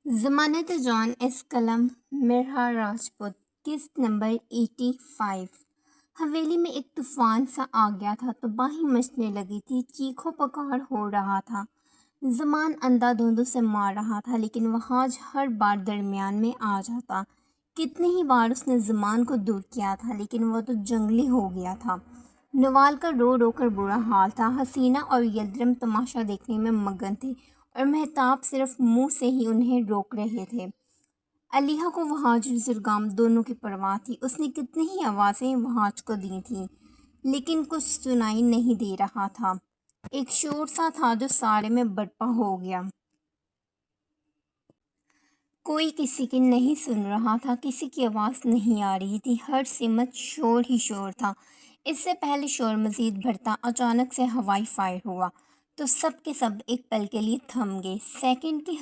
ضمانت جان ایس کلم مرحا راجپوت قسط نمبر 85۔ حویلی میں ایک طوفان سا آ گیا تھا، تباہی مچنے لگی تھی، چیخو پکار ہو رہا تھا، زمان اندھا دھند سے مار رہا تھا، لیکن وحاج ہر بار درمیان میں آ جاتا۔ کتنی ہی بار اس نے زمان کو دور کیا تھا، لیکن وہ تو جنگلی ہو گیا تھا۔ نوال کا رو رو کر برا حال تھا۔ حسینہ اور یلدرم تماشا دیکھنے میں مگن تھے اور مہتاب صرف منہ سے ہی انہیں روک رہے تھے۔ علیحہ کو وحاج اور زرگام دونوں کی پرواہ تھی۔ اس نے کتنی ہی آوازیں وحاج کو دی تھیں، لیکن کچھ سنائی نہیں دے رہا تھا۔ ایک شور سا تھا جو سارے میں برپا ہو گیا۔ کوئی کسی کی نہیں سن رہا تھا، کسی کی آواز نہیں آ رہی تھی، ہر سمت شور ہی شور تھا۔ اس سے پہلے شور مزید بڑھتا اچانک سے ہوائی فائر ہوا تو سب کے سب ایک پل کے لیے تھم گئے۔ سیکنڈ کے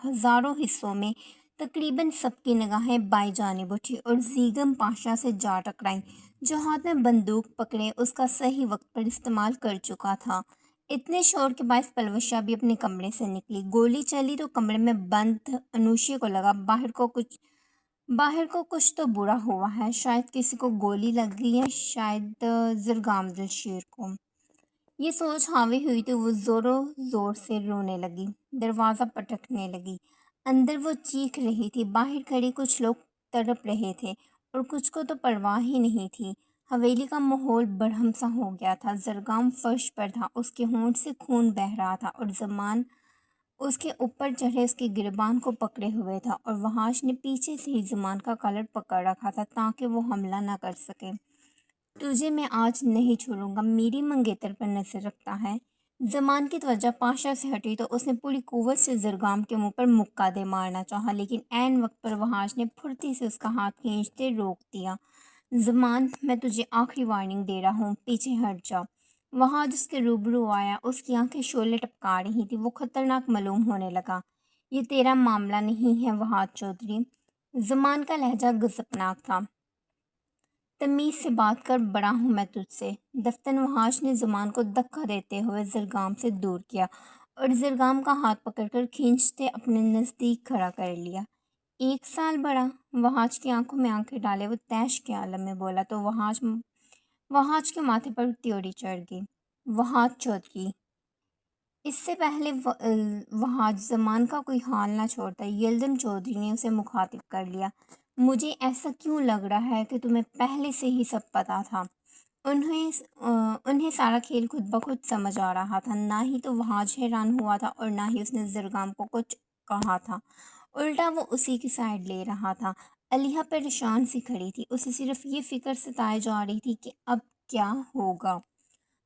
ہزاروں حصوں میں تقریباً سب کی نگاہیں بائیں جانب اٹھی اور زیگم پاشا سے جا ٹکرائیں، جو ہاتھ میں بندوق پکڑے اس کا صحیح وقت پر استعمال کر چکا تھا۔ اتنے شور کے باعث پلوشہ بھی اپنے کمرے سے نکلی۔ گولی چلی تو کمرے میں بند انوشی کو لگا باہر کو کچھ تو برا ہوا ہے، شاید کسی کو گولی لگ گئی ہے، شاید زرگام دلشیر کو۔ یہ سوچ حاوی ہوئی تو وہ زور سے رونے لگی، دروازہ پٹکنے لگی۔ اندر وہ چیخ رہی تھی، باہر کھڑے کچھ لوگ تڑپ رہے تھے اور کچھ کو تو پرواہ ہی نہیں تھی۔ حویلی کا ماحول برہم سا ہو گیا تھا۔ زرگام فرش پر تھا، اس کے ہونٹ سے خون بہہ رہا تھا اور زمان اس کے اوپر چڑھے اس کے گریبان کو پکڑے ہوئے تھا، اور وحاش نے پیچھے سے ہی زمان کا کالر پکڑ رکھا تھا تاکہ وہ حملہ نہ کر سکے۔ تجھے میں آج نہیں چھوڑوں گا، میری منگیتر پر نظر رکھتا ہے۔ زمان کی توجہ پاشا سے ہٹی تو اس نے پوری قوت سے زرگام کے منہ پر مکہ دے مارنا چاہا، لیکن عین وقت پر وحاش نے پھرتی سے اس کا ہاتھ کھینچتے روک دیا۔ زمان، میں تجھے آخری وارننگ دے رہا ہوں، پیچھے ہٹ جا۔ وحاج اس کے روبرو آیا، اس کی آنکھیں شعلے ٹپکا رہی تھی، وہ خطرناک معلوم ہونے لگا۔ یہ تیرا معاملہ نہیں ہے وحاج چودھری۔ زمان کا لہجہ گزفناک تھا۔ تمیز سے بات کر، بڑا ہوں میں تجھ سے۔ دفتن وحاش نے زمان کو دھکا دیتے ہوئے زرگام سے دور کیا اور زرگام کا ہاتھ پکڑ کر کھینچتے اپنے نزدیک کھڑا کر لیا۔ 1 سال بڑا؟ وحاج کی آنکھوں میں آنکھیں ڈالے وہ طیش کے عالم میں بولا تو وحاج کے ماتھے پر تیوری چڑھ گئی۔ وحاج چودھری۔ اس سے پہلے وحاج زمان کا کوئی حال نہ چھوڑتا، یلدرم چودھری نے اسے مخاطب کر لیا۔ مجھے ایسا کیوں لگ رہا ہے کہ تمہیں پہلے سے ہی سب پتہ تھا۔ انہیں سارا کھیل خود بخود سمجھ آ رہا تھا۔ نہ ہی تو وحاج حیران ہوا تھا اور نہ ہی اس نے زرگام کو کچھ کہا تھا، الٹا وہ اسی کی سائڈ لے رہا تھا۔ علیحہ پریشان سی کھڑی تھی، اسے صرف یہ فکر ستائے جا رہی تھی کہ اب کیا ہوگا۔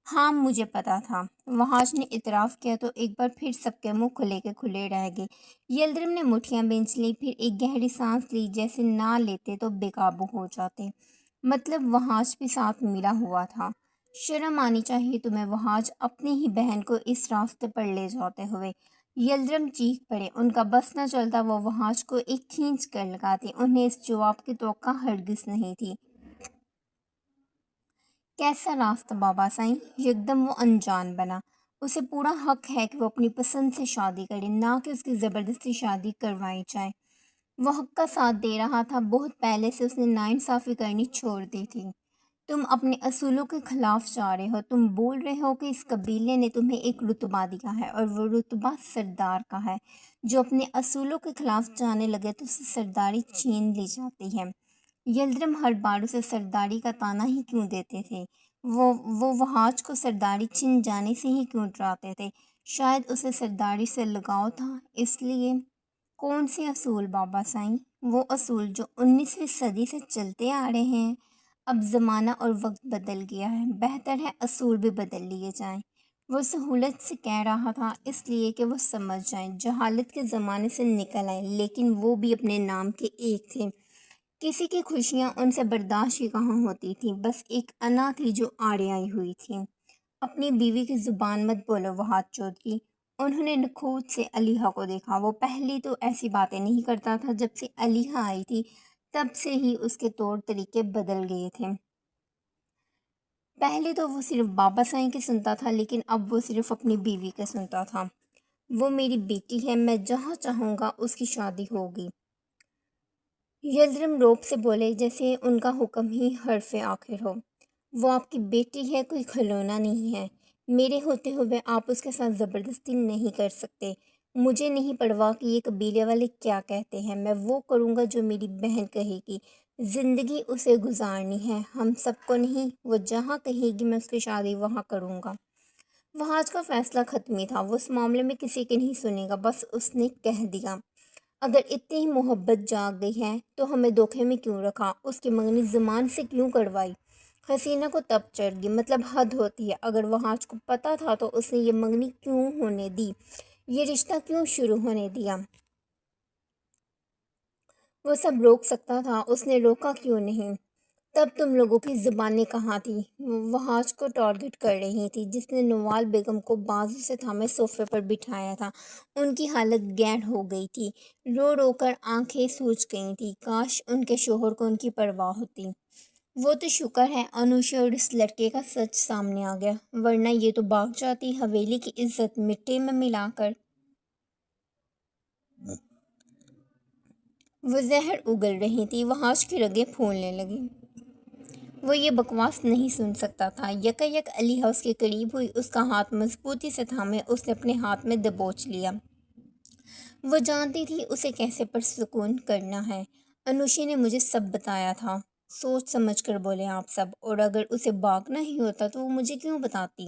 ہاں مجھے پتا تھا، وحاج نے اعتراف کیا تو ایک بار پھر سب کے منہ کھلے کے کھلے رہ گئے۔ یلدرم نے مٹھیاں بھینچ لیں، پھر ایک گہری سانس لی، جیسے نہ لیتے تو بے قابو ہو جاتے۔ مطلب وحاج بھی ساتھ ملا ہوا تھا۔ شرم آنی چاہیے تمہیں وحاج، اپنی ہی بہن کو اس راستے پر لے جاتے ہوئے۔ یلدرم چیخ پڑے، ان کا بس نہ چلتا وہ وحاج کو ایک کھینچ کر لگاتے۔ انہیں اس جواب کی توقع ہرگز نہیں تھی۔ کیسا راستہ بابا سائیں؟ یکدم وہ انجان بنا۔ اسے پورا حق ہے کہ وہ اپنی پسند سے شادی کرے، نہ کہ اس کی زبردستی شادی کروائی جائے۔ وہ حق کا ساتھ دے رہا تھا، بہت پہلے سے اس نے ناانصافی کرنی چھوڑ دی تھی۔ تم اپنے اصولوں کے خلاف جا رہے ہو، تم بول رہے ہو کہ اس قبیلے نے تمہیں ایک رتبہ دیا ہے اور وہ رتبہ سردار کا ہے۔ جو اپنے اصولوں کے خلاف جانے لگے تو اسے سرداری چھین لی جاتی ہے۔ یلدرم ہر بار اسے سرداری کا طعنہ ہی کیوں دیتے تھے؟ وہ وحاج کو سرداری چھن جانے سے ہی کیوں ڈراتے تھے؟ شاید اسے سرداری سے لگاؤ تھا، اس لیے۔ کون سے اصول بابا سائیں؟ وہ اصول جو 19ویں صدی سے چلتے آ رہے ہیں۔ اب زمانہ اور وقت بدل گیا ہے، بہتر ہے اصول بھی بدل لیے جائیں۔ وہ سہولت سے کہہ رہا تھا، اس لیے کہ وہ سمجھ جائیں، جہالت کے زمانے سے نکل آئیں، لیکن وہ بھی اپنے نام کے ایک تھے۔ کسی کی خوشیاں ان سے برداشت ہی کہاں ہوتی تھیں، بس ایک انا تھی جو آڑے آئی ہوئی تھی۔ اپنی بیوی کی زبان مت بولو وحاج چودھری۔ انہوں نے نکھوت سے علیحہ کو دیکھا۔ وہ پہلے تو ایسی باتیں نہیں کرتا تھا، جب سے علیحہ آئی تھی تب سے ہی اس کے طور طریقے بدل گئے تھے۔ پہلے تو وہ صرف بابا سائیں کے سنتا تھا، لیکن اب وہ صرف اپنی بیوی کے سنتا تھا۔ وہ میری بیٹی ہے، میں جہاں چاہوں گا اس کی شادی ہوگی۔ یلدرم روب سے بولے جیسے ان کا حکم ہی حرف آخر ہو۔ وہ آپ کی بیٹی ہے، کوئی کھلونا نہیں ہے۔ میرے ہوتے ہوئے آپ اس کے ساتھ زبردستی نہیں کر سکتے۔ مجھے نہیں پرواہ کہ یہ قبیلے والے کیا کہتے ہیں، میں وہ کروں گا جو میری بہن کہے گی۔ زندگی اسے گزارنی ہے، ہم سب کو نہیں۔ وہ جہاں کہے گی میں اس کی شادی وہاں کروں گا۔ وہ آج کا فیصلہ ختم ہی تھا، وہ اس معاملے میں کسی کی نہیں سنے گا، بس اس نے کہہ دیا۔ اگر اتنی ہی محبت جاگ گئی ہے تو ہمیں دھوکے میں کیوں رکھا، اس کی منگنی زمان سے کیوں کروائی؟ حسینہ کو تب چڑھ گئی، مطلب حد ہوتی ہے۔ اگر وہ آج کو پتہ تھا تو اس نے یہ منگنی کیوں ہونے دی، یہ رشتہ کیوں شروع ہونے دیا؟ وہ سب روک سکتا تھا، اس نے روکا کیوں نہیں؟ تب تم لوگوں کی زبانیں کہاں تھیں؟ وہ آج کو ٹارگٹ کر رہی تھی جس نے نوال بیگم کو بازو سے تھامے صوفے پر بٹھایا تھا۔ ان کی حالت گیڑ ہو گئی تھی، رو رو کر آنکھیں سوج گئی تھیں۔ کاش ان کے شوہر کو ان کی پرواہ ہوتی۔ وہ تو شکر ہے انوشا اور اس لڑکے کا سچ سامنے آ گیا، ورنہ یہ تو بھاگ جاتی حویلی کی عزت مٹی میں ملا کر۔ وہ زہر اگل رہی تھی، وہ آج کی رگیں پھولنے لگیں۔ وہ یہ بکواس نہیں سن سکتا تھا۔ یکا یک علی ہاؤس کے قریب ہوئی، اس کا ہاتھ مضبوطی سے تھامے اس نے اپنے ہاتھ میں دبوچ لیا۔ وہ جانتی تھی اسے کیسے پرسکون کرنا ہے۔ انوشی نے مجھے سب بتایا تھا، سوچ سمجھ کر بولے آپ سب، اور اگر اسے بھاگنا ہی ہوتا تو وہ مجھے کیوں بتاتی؟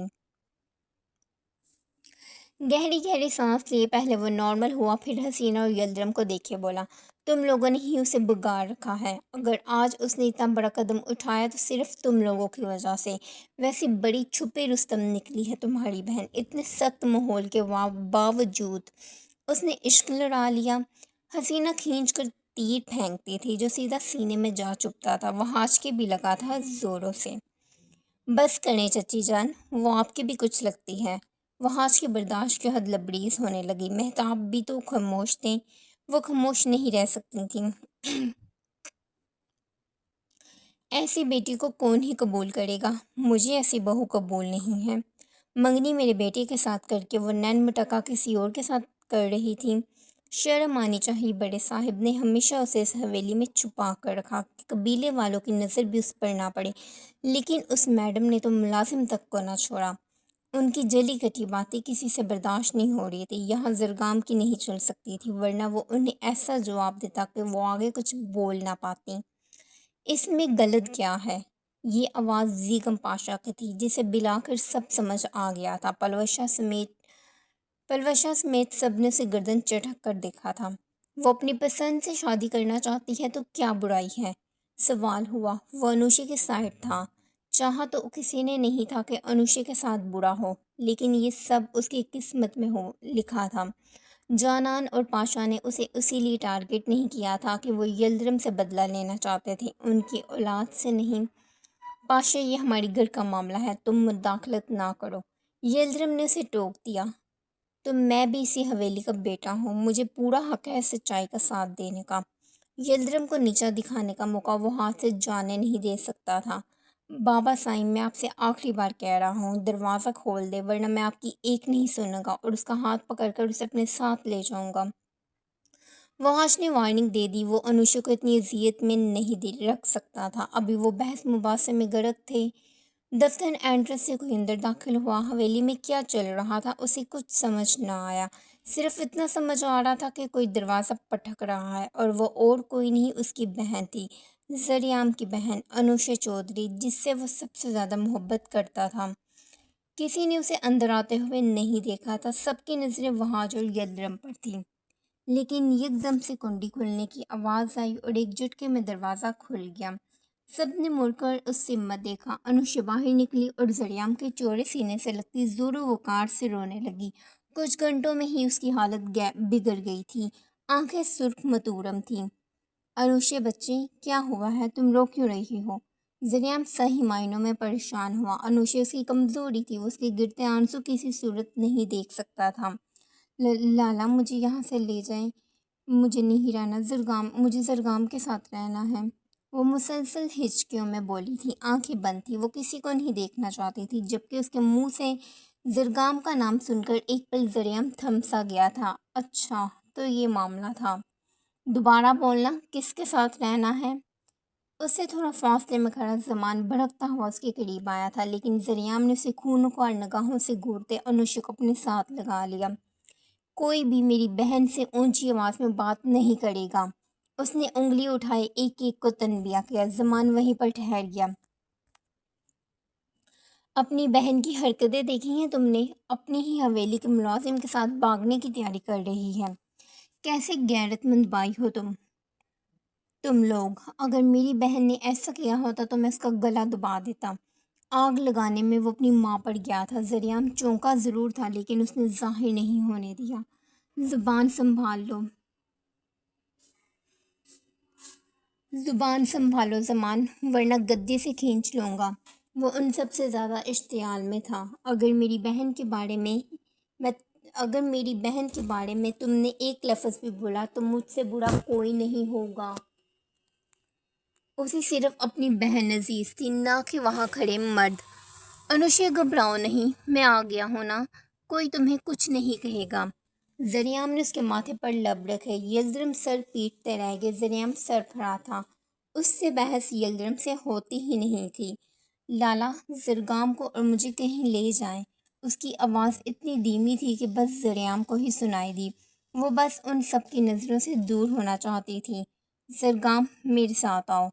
گہری گہری سانس لیے، پہلے وہ نارمل ہوا، پھر حسینہ اور یلدرم کو دیکھے بولا، تم لوگوں نے ہی اسے بگاڑ رکھا ہے۔ اگر آج اس نے اتنا بڑا قدم اٹھایا تو صرف تم لوگوں کی وجہ سے۔ ویسی بڑی چھپے رستم نکلی ہے تمہاری بہن، اتنے سخت ماحول کے باوجود اس نے عشق لڑا لیا۔ حسینہ کھینچ کر تیر پھینکتی تھی جو سیدھا سینے میں جا چپتا تھا، وہ آج کے بھی لگا تھا زوروں سے۔ بس کریں چچی جان، وہ آپ کی بھی کچھ لگتی ہے۔ وہ آج کی برداشت کی حد لبریز ہونے لگی۔ مہتاب بھی تو خاموش تھے، وہ خاموش نہیں رہ سکتی تھیں۔ ایسی بیٹی کو کون ہی قبول کرے گا؟ مجھے ایسی بہو قبول نہیں ہے۔ منگنی میرے بیٹے کے ساتھ کر کے وہ نین مٹکا کسی اور کے ساتھ کر رہی تھی۔ شرم آنی چاہیے، بڑے صاحب نے ہمیشہ اسے اس حویلی میں چھپا کر رکھا کہ قبیلے والوں کی نظر بھی اس پر نہ پڑے، لیکن اس میڈم نے تو ملازم تک کو نہ چھوڑا۔ ان کی جلی کٹی باتیں کسی سے برداشت نہیں ہو رہی تھی، یہاں زرگام کی نہیں چل سکتی تھی، ورنہ وہ انہیں ایسا جواب دیتا کہ وہ آگے کچھ بول نہ پاتی۔ اس میں غلط کیا ہے؟ یہ آواز زیگم پاشا کی تھی، جسے بلا کر سب سمجھ آ گیا تھا۔ پلوشا سمیت سب نے اسے گردن چٹک کر دیکھا تھا۔ وہ اپنی پسند سے شادی کرنا چاہتی ہے تو کیا برائی ہے؟ سوال ہوا۔ وہ انوشی کے سائڈ تھا، چاہا تو کسی نے نہیں تھا کہ انوشی کے ساتھ برا ہو، لیکن یہ سب اس کی قسمت میں لکھا تھا۔ جانان اور پاشا نے اسے اسی لیے ٹارگٹ نہیں کیا تھا کہ وہ یلدرم سے بدلہ لینا چاہتے تھے، ان کی اولاد سے نہیں۔ پاشا، یہ ہماری گھر کا معاملہ ہے، تم مداخلت نہ کرو۔ یلدرم نے اسے ٹوک دیا، تو میں بھی اسی حویلی کا بیٹا ہوں، مجھے پورا حق ہے سچائی کا ساتھ دینے کا۔ یلدرم کو نیچا دکھانے کا موقع وہ ہاتھ سے جانے نہیں دے سکتا تھا۔ بابا سائیں، میں آپ سے آخری بار کہہ رہا ہوں، دروازہ کھول دے، ورنہ میں آپ کی ایک نہیں سنوں گا، اور اس کا ہاتھ پکڑ کر اسے اپنے ساتھ لے جاؤں گا۔ وحاش نے وارننگ دے دی، وہ انوشا کو اتنی اذیت میں نہیں رکھ سکتا تھا، ابھی وہ بحث مباحثے میں غرق تھے۔ دفتر انٹرنس سے کوئی اندر داخل ہوا، حویلی میں کیا چل رہا تھا اسے کچھ سمجھ نہ آیا، صرف اتنا سمجھ آ رہا تھا کہ کوئی دروازہ پٹک رہا ہے، اور وہ اور کوئی نہیں اس کی بہن تھی، زریام کی بہن انوشا چودھری، جس سے وہ سب سے زیادہ محبت کرتا تھا۔ کسی نے اسے اندر آتے ہوئے نہیں دیکھا تھا، سب کی نظریں وحاش اور یلدرم پر تھیں، لیکن یکدم سے کنڈی کھلنے کی آواز آئی اور ایک جھٹکے میں دروازہ کھل گیا۔ سب نے مڑ کر اس سمت دیکھا، انوشا باہر نکلی اور زریام کے چوڑے سینے سے لگتی زور و وقار سے رونے لگی۔ کچھ گھنٹوں میں ہی اس کی حالت بگڑ گئی تھی، آنکھیں سرخ متورم تھیں۔ انوشا بچی، کیا ہوا ہے، تم رو کیوں رہی ہو؟ زریام صحیح معنوں میں پریشان ہوا۔ انوشا اس کی کمزوری تھی، وہ اس کے گرتے آنسو کسی صورت نہیں دیکھ سکتا تھا۔ لالا، مجھے یہاں سے لے جائیں، مجھے نہیں رہنا، مجھے زرگام کے ساتھ رہنا ہے۔ وہ مسلسل ہچکیوں میں بولی تھی، آنکھیں بند تھی، وہ کسی کو نہیں دیکھنا چاہتی تھی، جبکہ اس کے منہ سے زرگام کا نام سن کر ایک پل زریم تھم سا گیا تھا۔ اچھا تو یہ معاملہ تھا، دوبارہ بولنا، کس کے ساتھ رہنا ہے؟ اس سے تھوڑا فاصلے میں کھڑا زمان بھڑکتا ہوا اس کے قریب آیا تھا، لیکن زریام نے اسے خونخوار نگاہوں سے گھورتے انوشا کو اپنے ساتھ لگا لیا۔ کوئی بھی میری بہن سے اونچی آواز میں بات نہیں کرے گا۔ اس نے انگلی اٹھائے ایک ایک کو تنبیہ کیا۔ زمان وہیں پر ٹھہر گیا۔ اپنی بہن کی حرکتیں دیکھی ہیں تم نے؟ اپنی ہی حویلی کے ملازم کے ساتھ بھاگنے کی تیاری کر رہی ہے۔ کیسے غیرت مند بائی ہو تم لوگ۔ اگر میری بہن نے ایسا کیا ہوتا تو میں اس کا گلا دبا دیتا۔ آگ لگانے میں وہ اپنی ماں پر گیا تھا۔ زریام چونکا ضرور تھا لیکن اس نے ظاہر نہیں ہونے دیا۔ زبان سنبھالو زمان، ورنہ گدے سے کھینچ لوں گا۔ وہ ان سب سے زیادہ اشتعال میں تھا۔ اگر میری بہن کے بارے میں تم نے ایک لفظ بھی بولا تو مجھ سے برا کوئی نہیں ہوگا۔ اسے صرف اپنی بہن عزیز تھی، نہ کہ وہاں کھڑے مرد۔ انوشا گھبراؤ نہیں، میں آ گیا ہوں نا، کوئی تمہیں کچھ نہیں کہے گا۔ زریام نے اس کے ماتھے پر لب رکھے۔ یلدرم سر پیٹتے رہ گئے۔ زریام سربراہ تھا، اس سے بحث یلدرم سے ہوتی ہی نہیں تھی۔ لالا زرگام کو اور مجھے کہیں لے جائیں۔ اس کی آواز اتنی دھیمی تھی کہ بس زریام کو ہی سنائی دی۔ وہ بس ان سب کی نظروں سے دور ہونا چاہتی تھی۔ زرگام میرے ساتھ آؤ۔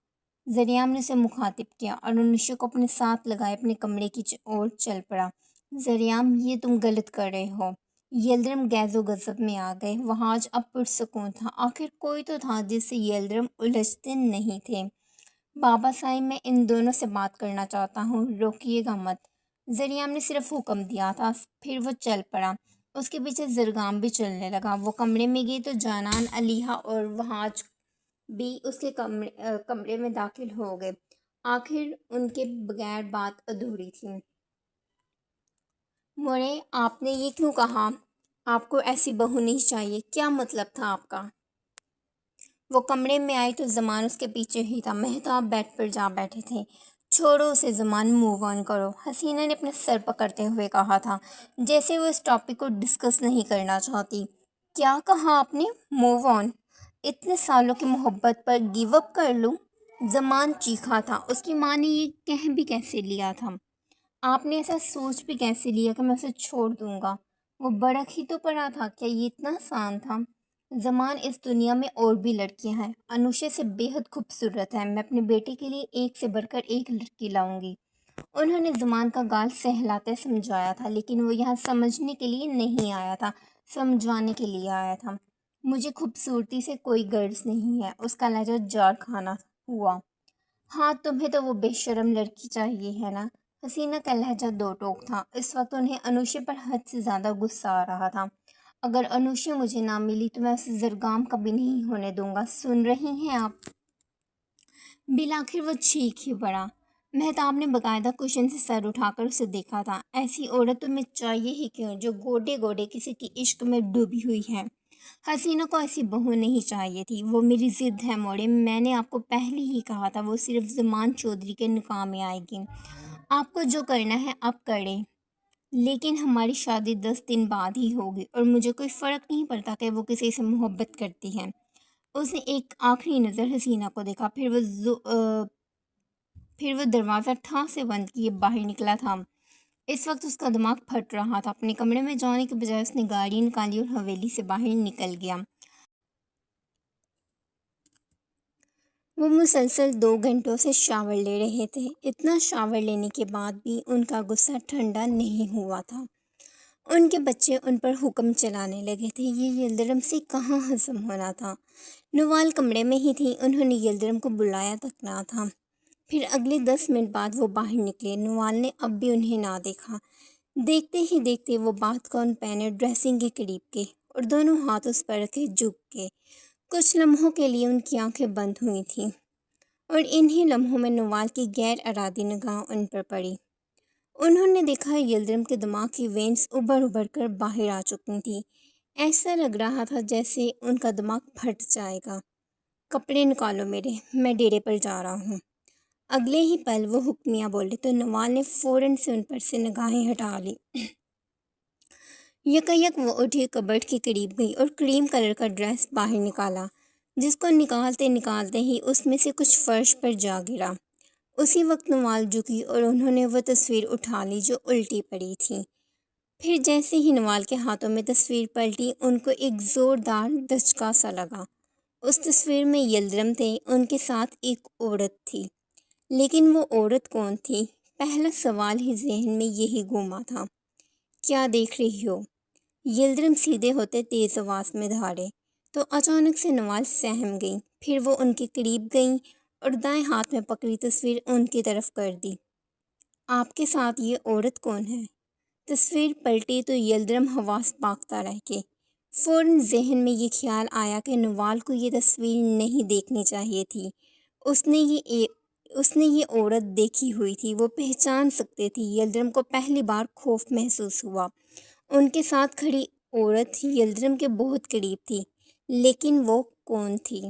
زریام نے اسے مخاطب کیا اور انوشا کو اپنے ساتھ لگائے اپنے کمرے کی اور چل پڑا۔ زریام یہ تم غلط کر رہے ہو۔ یلدرم غیظ و غضب میں آ گئے۔ وہاں آج اب پرسکون تھا۔ آخر کوئی تو تھا جس سے یلدرم الجھتے نہیں تھے۔ بابا صاحب، میں ان دونوں سے بات کرنا چاہتا ہوں، روکیے گا مت۔ زریام نے صرف حکم دیا تھا، پھر وہ چل پڑا۔ اس کے پیچھے زرگام بھی چلنے لگا۔ وہ کمرے میں گئی تو جانان، علیحہ اور وہاج بھی اس کے کمرے میں داخل ہو گئے۔ آخر ان کے بغیر بات ادھوری تھی۔ موڑے، آپ نے یہ کیوں کہا؟ آپ کو ایسی بہو نہیں چاہیے، کیا مطلب تھا آپ کا؟ وہ کمرے میں آئی تو زمان اس کے پیچھے ہی تھا۔ مہتاب بیڈ پر جا بیٹھے تھے۔ چھوڑو اسے زمان، موو آن کرو، حسینہ نے اپنا سر پکڑتے ہوئے کہا تھا، جیسے وہ اس ٹاپک کو ڈسکس نہیں کرنا چاہتی۔ کیا کہا آپ نے؟ Move on? اتنے سالوں کی محبت پر گیو اپ کر لوں؟ زمان چیخا تھا۔ اس کی ماں نے یہ کہہ بھی کیسے لیا تھا؟ آپ نے ایسا سوچ بھی کیسے لیا کہ میں اسے چھوڑ دوں گا؟ وہ بڑک ہی تو پڑا تھا، کیا یہ اتنا آسان تھا؟ زمان، اس دنیا میں اور بھی لڑکیاں ہیں، انوشا سے بے حد خوبصورت ہے، میں اپنے بیٹے کے لیے ایک سے بڑھ کر ایک لڑکی لاؤں گی۔ انہوں نے زمان کا گال سہلاتے سمجھایا تھا، لیکن وہ یہاں سمجھنے کے لیے نہیں آیا تھا، سمجھانے کے لیے آیا تھا۔ مجھے خوبصورتی سے کوئی غرض نہیں ہے۔ اس کا لہجہ جاڑ کھانا ہوا۔ ہاں، تمہیں تو وہ بے شرم لڑکی چاہیے ہے نا؟ حسینہ کا لہجہ دو ٹوک تھا۔ اس وقت انہیں انوشا پر حد سے زیادہ غصہ آ رہا تھا۔ اگر انوشا مجھے نہ ملی تو میں اسے زرگام کبھی نہیں ہونے دوں گا، سن رہی ہیں آپ؟ بالآخر وہ چیخ ہی پڑا۔ مہتاب نے باقاعدہ کشن سے سر اٹھا کر اسے دیکھا تھا۔ ایسی عورت تمہیں چاہیے ہی کیوں جو گوڈے گوڈے کسی کی عشق میں ڈوبی ہوئی ہے؟ حسینہ کو ایسی بہو نہیں چاہیے تھی۔ وہ میری ضد ہے موڑے، میں نے آپ کو پہلے ہی کہا تھا، وہ صرف زمان چودھری کے نکاح میں آئے گی۔ آپ کو جو کرنا ہے آپ کریں، لیکن ہماری شادی 10 دن بعد ہی ہوگی، اور مجھے کوئی فرق نہیں پڑتا کہ وہ کسی سے محبت کرتی ہے۔ اس نے ایک آخری نظر حسینہ کو دیکھا، پھر وہ دروازہ ٹھاں سے بند کیے باہر نکلا تھا۔ اس وقت اس کا دماغ پھٹ رہا تھا۔ اپنے کمرے میں جانے کے بجائے اس نے گاڑی نکالی اور حویلی سے باہر نکل گیا۔ وہ مسلسل 2 گھنٹوں سے شاور لے رہے تھے۔ اتنا شاور لینے کے بعد بھی ان کا غصہ ٹھنڈا نہیں ہوا تھا۔ ان کے بچے ان پر حکم چلانے لگے تھے۔ یہ یلدرم سے کہاں ہضم ہونا تھا؟ نوال کمرے میں ہی تھی، انہوں نے یلدرم کو بلایا تک نہ تھا۔ پھر اگلے 10 منٹ بعد وہ باہر نکلے۔ نوال نے اب بھی انہیں نہ دیکھا۔ دیکھتے ہی دیکھتے وہ بات کون پہنے ڈریسنگ کے قریب گئے اور دونوں ہاتھ اس پر رکھے جھک گئے۔ کچھ لمحوں کے لیے ان کی آنکھیں بند ہوئی تھیں، اور انہی لمحوں میں نوال کی غیر ارادی نگاہ ان پر پڑی۔ انہوں نے دیکھا یلدرم کے دماغ کی وینز ابھر ابھر کر باہر آ چکی تھیں۔ ایسا لگ رہا تھا جیسے ان کا دماغ پھٹ جائے گا۔ کپڑے نکالو میرے، میں ڈیرے پر جا رہا ہوں۔ اگلے ہی پل وہ حکمیہ بولے تو نوال نے فوراً سے ان پر سے نگاہیں ہٹا لی۔ یکایک وہ اٹھی کبرڈ کے قریب گئی اور کریم کلر کا ڈریس باہر نکالا، جس کو نکالتے نکالتے ہی اس میں سے کچھ فرش پر جا گرا۔ اسی وقت نوال جھکی اور انہوں نے وہ تصویر اٹھا لی جو الٹی پڑی تھی۔ پھر جیسے ہی نوال کے ہاتھوں میں تصویر پلٹی، ان کو ایک زوردار دھچکا سا لگا۔ اس تصویر میں یلدرم تھے، ان کے ساتھ ایک عورت تھی، لیکن وہ عورت کون تھی؟ پہلا سوال ہی ذہن میں یہی گھوما تھا۔ کیا دیکھ رہی ہو؟ یلدرم سیدھے ہوتے تیز آواز میں دھاڑے، تو اچانک سے نوال سہم گئی۔ پھر وہ ان کے قریب گئیں اور دائیں ہاتھ میں پکڑی تصویر ان کی طرف کر دی۔ آپ کے ساتھ یہ عورت کون ہے؟ تصویر پلٹی تو یلدرم حواس باختہ رہ گئے۔ فوراً ذہن میں یہ خیال آیا کہ نوال کو یہ تصویر نہیں دیکھنی چاہیے تھی۔ اس نے یہ عورت دیکھی ہوئی تھی، وہ پہچان سکتے تھی۔ یلدرم کو پہلی بار خوف محسوس ہوا۔ ان کے ساتھ کھڑی عورت یلدرم کے بہت قریب تھی، لیکن وہ کون تھی؟